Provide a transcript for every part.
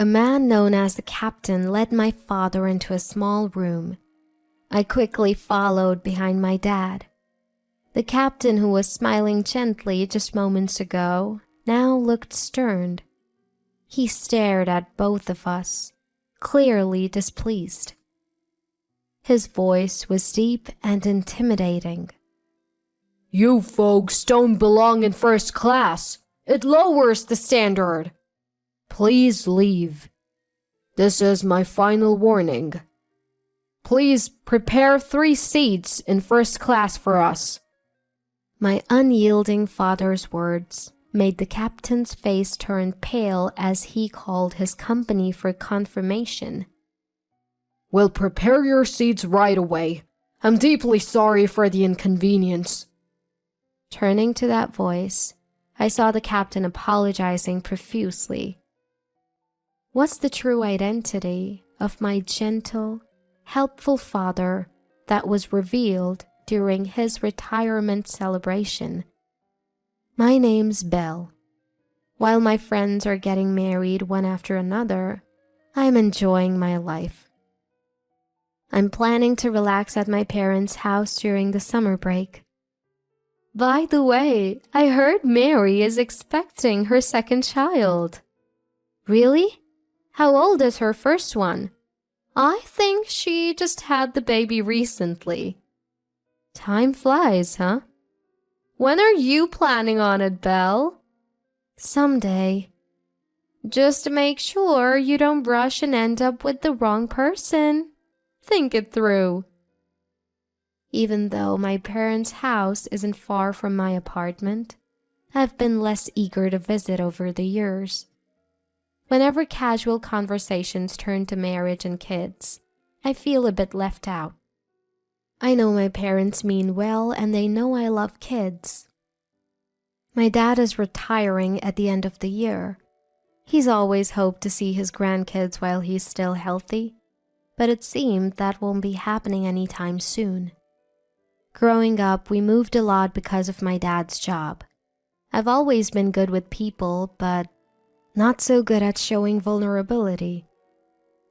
A man known as the captain led my father into a small room. I quickly followed behind my dad. The captain, who was smiling gently just moments ago, now looked stern. He stared at both of us, clearly displeased. His voice was deep and intimidating. "You folks don't belong in first class. It lowers the standard. Please leave. This is my final warning. Please prepare 3 seats in first class for us." My unyielding father's words made the captain's face turn pale as he called his company for confirmation. "We'll prepare your seats right away. I'm deeply sorry for the inconvenience." Turning to that voice, I saw the captain apologizing profusely. What's the true identity of my gentle, helpful father that was revealed during his retirement celebration? My name's Belle. While my friends are getting married one after another, I'm enjoying my life. I'm planning to relax at my parents' house during the summer break. By the way, I heard Mary is expecting her second child. Really? How old is her first one? I think she just had the baby recently. Time flies, huh? When are you planning on it, Belle? Someday. Just make sure you don't rush and end up with the wrong person. Think it through. Even though my parents' house isn't far from my apartment, I've been less eager to visit over the years. Whenever casual conversations turn to marriage and kids, I feel a bit left out. I know my parents mean well and they know I love kids. My dad is retiring at the end of the year. He's always hoped to see his grandkids while he's still healthy, but it seemed that won't be happening anytime soon. Growing up, we moved a lot because of my dad's job. I've always been good with people, but not so good at showing vulnerability.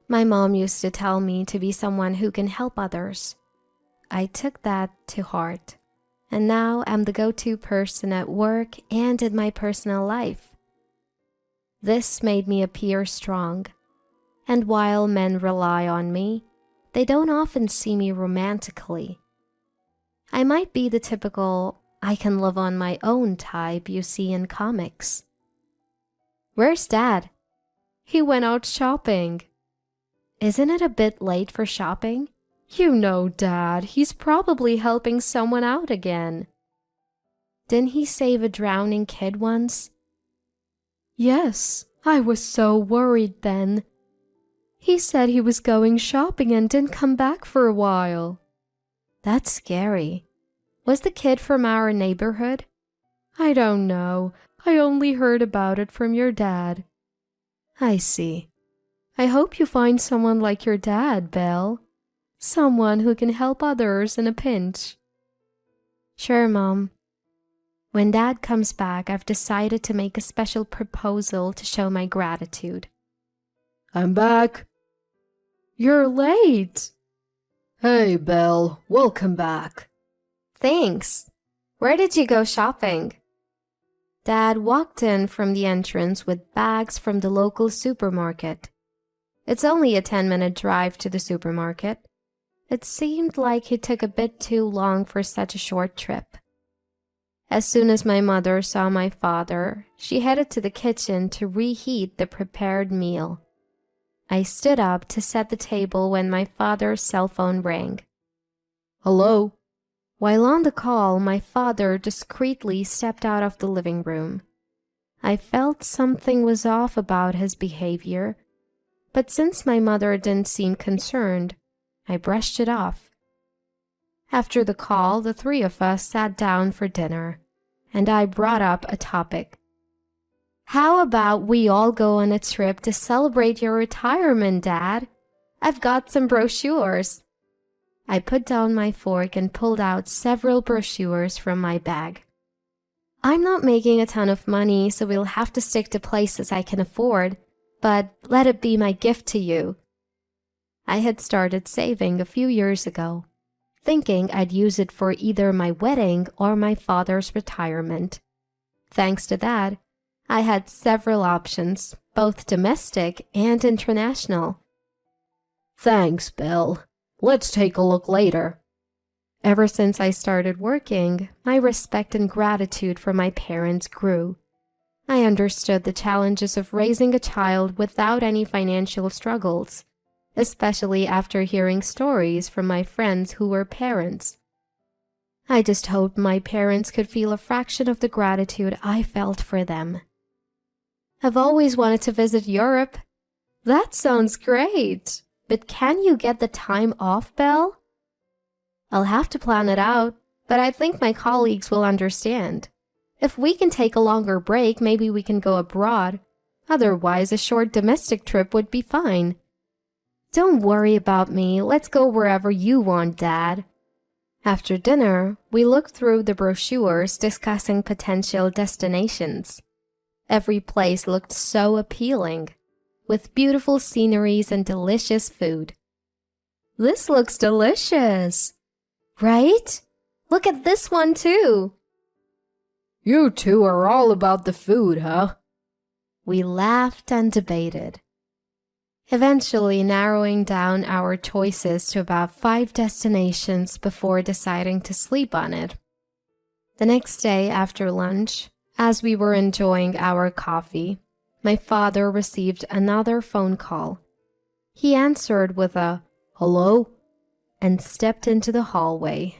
My mom used to tell me to be someone who can help others. I took that to heart, and now I'm the go-to person at work and in my personal life. This made me appear strong, and while men rely on me, they don't often see me romantically. I might be the typical I can live on my own type you see in comics. Where's Dad? He went out shopping. Isn't it a bit late for shopping? You know, Dad, he's probably helping someone out again. Didn't he save a drowning kid once? Yes, I was so worried then. He said he was going shopping and didn't come back for a while. That's scary. Was the kid from our neighborhood? I don't know. I only heard about it from your dad. I see. I hope you find someone like your dad, Belle. Someone who can help others in a pinch. Sure, Mom. When Dad comes back, I've decided to make a special proposal to show my gratitude. I'm back. You're late. Hey, Belle, welcome back. Thanks. Where did you go shopping? Dad walked in from the entrance with bags from the local supermarket. It's only a 10-minute drive to the supermarket. It seemed like he took a bit too long for such a short trip. As soon as my mother saw my father, she headed to the kitchen to reheat the prepared meal. I stood up to set the table when my father's cell phone rang. Hello? While on the call, my father discreetly stepped out of the living room. I felt something was off about his behavior, but since my mother didn't seem concerned, I brushed it off. After the call, the 3 of us sat down for dinner, and I brought up a topic. How about we all go on a trip to celebrate your retirement, Dad? I've got some brochures. I put down my fork and pulled out several brochures from my bag. I'm not making a ton of money, so we'll have to stick to places I can afford, but let it be my gift to you. I had started saving a few years ago, thinking I'd use it for either my wedding or my father's retirement. Thanks to that, I had several options, both domestic and international. Thanks, Belle. Let's take a look later. Ever since I started working, my respect and gratitude for my parents grew. I understood the challenges of raising a child without any financial struggles, especially after hearing stories from my friends who were parents. I just hoped my parents could feel a fraction of the gratitude I felt for them. I've always wanted to visit Europe. That sounds great. But can you get the time off, Belle? I'll have to plan it out, but I think my colleagues will understand. If we can take a longer break, maybe we can go abroad. Otherwise, a short domestic trip would be fine. Don't worry about me. Let's go wherever you want, Dad. After dinner, we looked through the brochures discussing potential destinations. Every place looked so appealing, with beautiful sceneries and delicious food. This looks delicious, right? Look at this one too. You two are all about the food, huh? We laughed and debated, eventually narrowing down our choices to about 5 destinations before deciding to sleep on it. The next day after lunch, as we were enjoying our coffee, my father received another phone call. He answered with a "Hello?" and stepped into the hallway.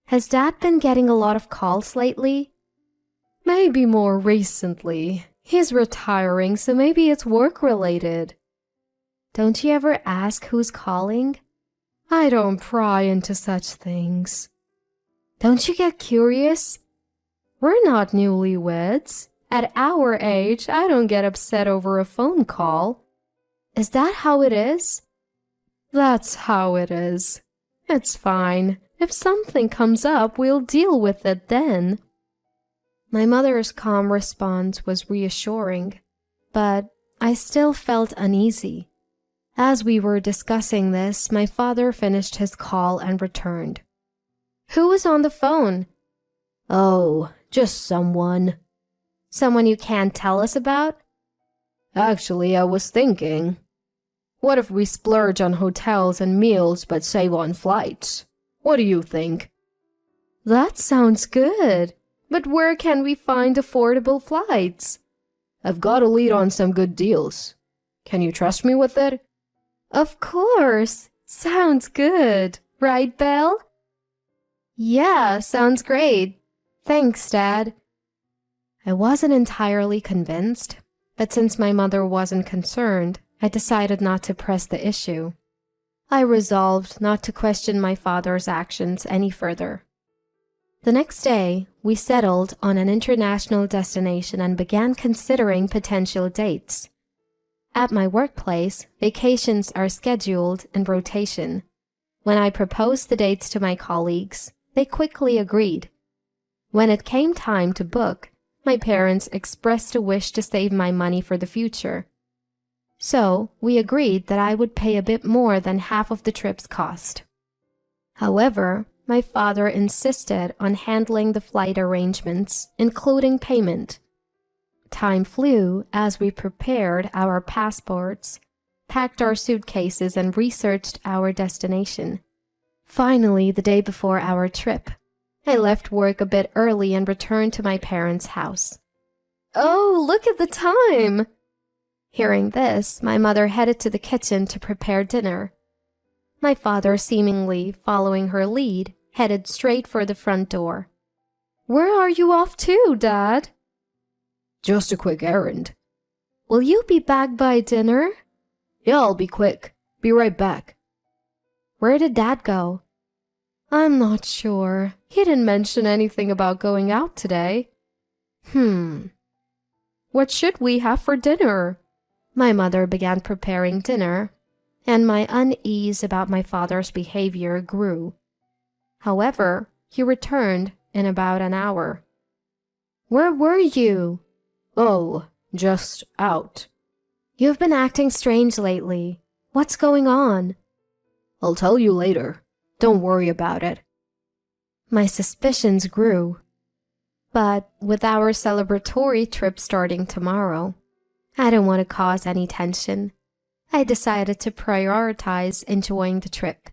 Has Dad been getting a lot of calls lately? Maybe more recently. He's retiring, so maybe it's work-related. Don't you ever ask who's calling? I don't pry into such things. Don't you get curious? We're not newlyweds. At our age, I don't get upset over a phone call. Is that how it is? That's how it is. It's fine. If something comes up, we'll deal with it then. My mother's calm response was reassuring, but I still felt uneasy. As we were discussing this, my father finished his call and returned. Who was on the phone? Oh, just someone. Someone you can't tell us about? Actually, I was thinking, what if we splurge on hotels and meals but save on flights? What do you think? That sounds good. But where can we find affordable flights? I've got a lead on some good deals. Can you trust me with it? Of course. Sounds good. Right, Belle? Yeah, sounds great. Thanks, Dad. I wasn't entirely convinced, but since my mother wasn't concerned, I decided not to press the issue. I resolved not to question my father's actions any further. The next day, we settled on an international destination and began considering potential dates. At my workplace, vacations are scheduled in rotation. When I proposed the dates to my colleagues, they quickly agreed. When it came time to book, my parents expressed a wish to save my money for the future. So, we agreed that I would pay a bit more than half of the trip's cost. However, my father insisted on handling the flight arrangements, including payment. Time flew as we prepared our passports, packed our suitcases, and researched our destination. Finally, the day before our trip, I left work a bit early and returned to my parents' house. Oh, look at the time! Hearing this, my mother headed to the kitchen to prepare dinner. My father, seemingly following her lead, headed straight for the front door. Where are you off to, Dad? Just a quick errand. Will you be back by dinner? Yeah, I'll be quick. Be right back. Where did Dad go? I'm not sure. He didn't mention anything about going out today. What should we have for dinner? My mother began preparing dinner, and my unease about my father's behavior grew. However, he returned in about an hour. Where were you? Oh, just out. You've been acting strange lately. What's going on? I'll tell you later. Don't worry about it. My suspicions grew. But with our celebratory trip starting tomorrow, I didn't want to cause any tension. I decided to prioritize enjoying the trip.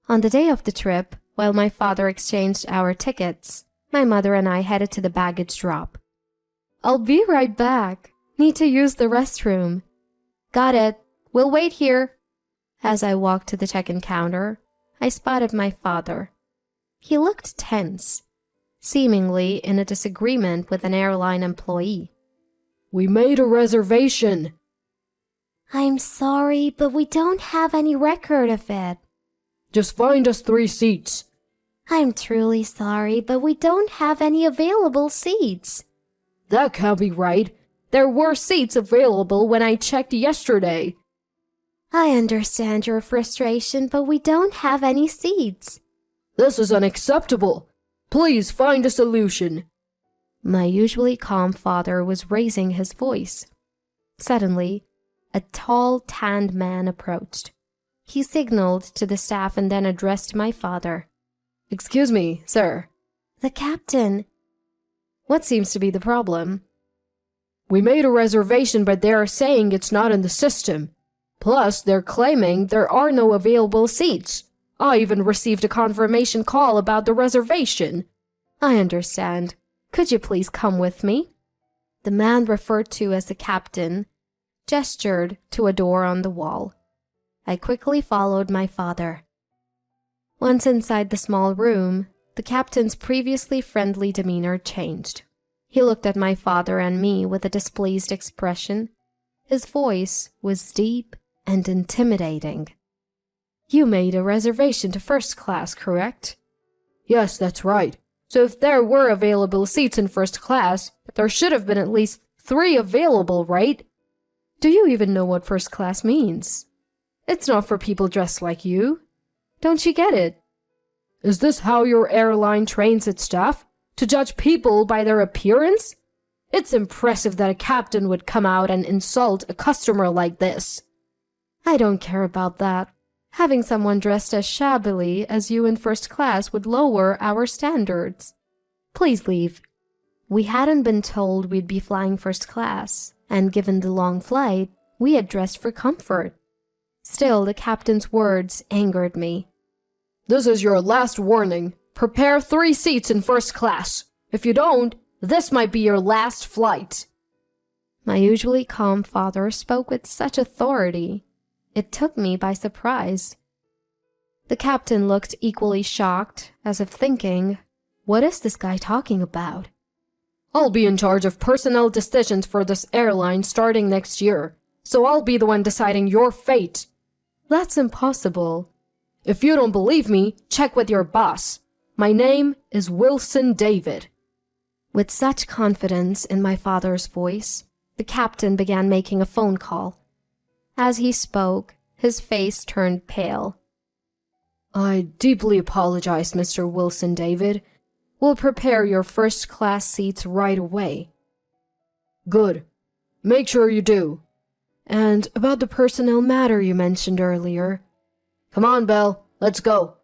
On the day of the trip, while my father exchanged our tickets, my mother and I headed to the baggage drop. I'll be right back. Need to use the restroom. Got it. We'll wait here. As I walked to the check-in counter, I spotted my father. He looked tense, seemingly in a disagreement with an airline employee. We made a reservation. I'm sorry, but we don't have any record of it. Just find us 3 seats. I'm truly sorry, but we don't have any available seats. That can't be right. There were seats available when I checked yesterday. I understand your frustration, but we don't have any seats. This is unacceptable. Please find a solution. My usually calm father was raising his voice. Suddenly, a tall, tanned man approached. He signaled to the staff and then addressed my father. Excuse me, sir. The captain. What seems to be the problem? We made a reservation, but they are saying it's not in the system. Plus, they're claiming there are no available seats. I even received a confirmation call about the reservation. I understand. Could you please come with me? The man referred to as the captain gestured to a door on the wall. I quickly followed my father. Once inside the small room, the captain's previously friendly demeanor changed. He looked at my father and me with a displeased expression. His voice was deep and intimidating. You made a reservation to first class, correct? Yes, that's right. So if there were available seats in first class, there should have been at least 3 available, right? Do you even know what first class means? It's not for people dressed like you. Don't you get it? Is this how your airline trains its staff? To judge people by their appearance? It's impressive that a captain would come out and insult a customer like this. I don't care about that. Having someone dressed as shabbily as you in first class would lower our standards. Please leave. We hadn't been told we'd be flying first class, and given the long flight, we had dressed for comfort. Still, the captain's words angered me. This is your last warning. Prepare 3 seats in first class. If you don't, this might be your last flight. My usually calm father spoke with such authority. It took me by surprise. The captain looked equally shocked, as if thinking, what is this guy talking about? I'll be in charge of personnel decisions for this airline starting next year, so I'll be the one deciding your fate. That's impossible. If you don't believe me, check with your boss. My name is Wilson David. With such confidence in my father's voice, the captain began making a phone call. As he spoke, his face turned pale. I deeply apologize, Mr. Wilson David. We'll prepare your first-class seats right away. Good. Make sure you do. And about the personnel matter you mentioned earlier. Come on, Belle. Let's go.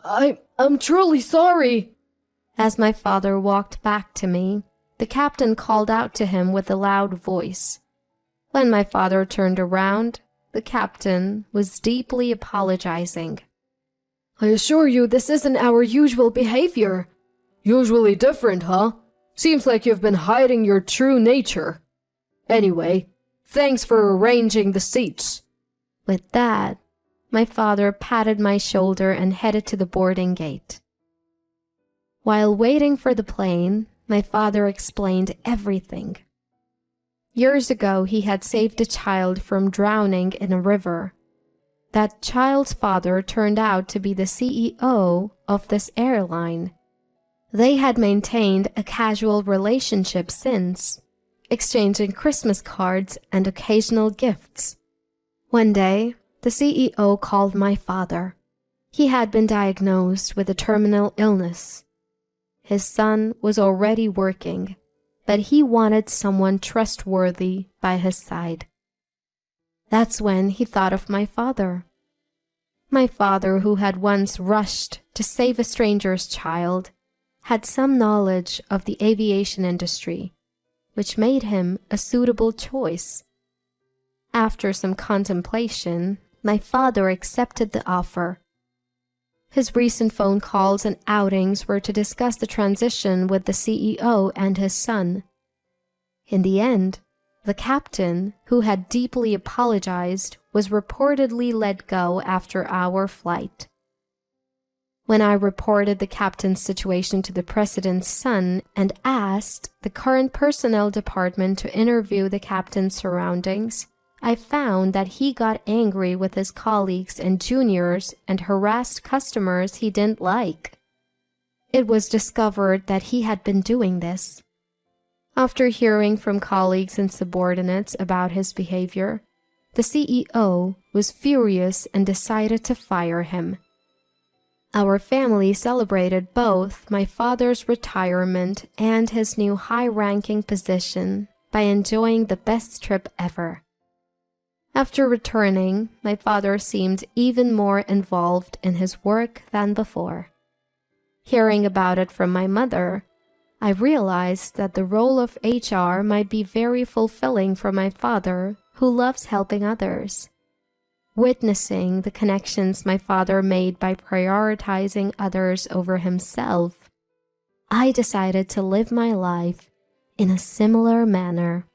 I'm truly sorry. As my father walked back to me, the captain called out to him with a loud voice. When my father turned around, the captain was deeply apologizing. I assure you this isn't our usual behavior. Usually different, huh? Seems like you've been hiding your true nature. Anyway, thanks for arranging the seats. With that, my father patted my shoulder and headed to the boarding gate. While waiting for the plane, my father explained everything. Years ago, he had saved a child from drowning in a river. That child's father turned out to be the CEO of this airline. They had maintained a casual relationship since, exchanging Christmas cards and occasional gifts. One day, the CEO called my father. He had been diagnosed with a terminal illness. His son was already working, but he wanted someone trustworthy by his side. That's when he thought of my father. My father, who had once rushed to save a stranger's child, had some knowledge of the aviation industry, which made him a suitable choice. After some contemplation, my father accepted the offer. His recent phone calls and outings were to discuss the transition with the CEO and his son. In the end, the captain, who had deeply apologized, was reportedly let go after our flight. When I reported the captain's situation to the president's son and asked the current personnel department to interview the captain's surroundings, I found that he got angry with his colleagues and juniors and harassed customers he didn't like. It was discovered that he had been doing this. After hearing from colleagues and subordinates about his behavior, the CEO was furious and decided to fire him. Our family celebrated both my father's retirement and his new high-ranking position by enjoying the best trip ever. After returning, my father seemed even more involved in his work than before. Hearing about it from my mother, I realized that the role of HR might be very fulfilling for my father, who loves helping others. Witnessing the connections my father made by prioritizing others over himself, I decided to live my life in a similar manner.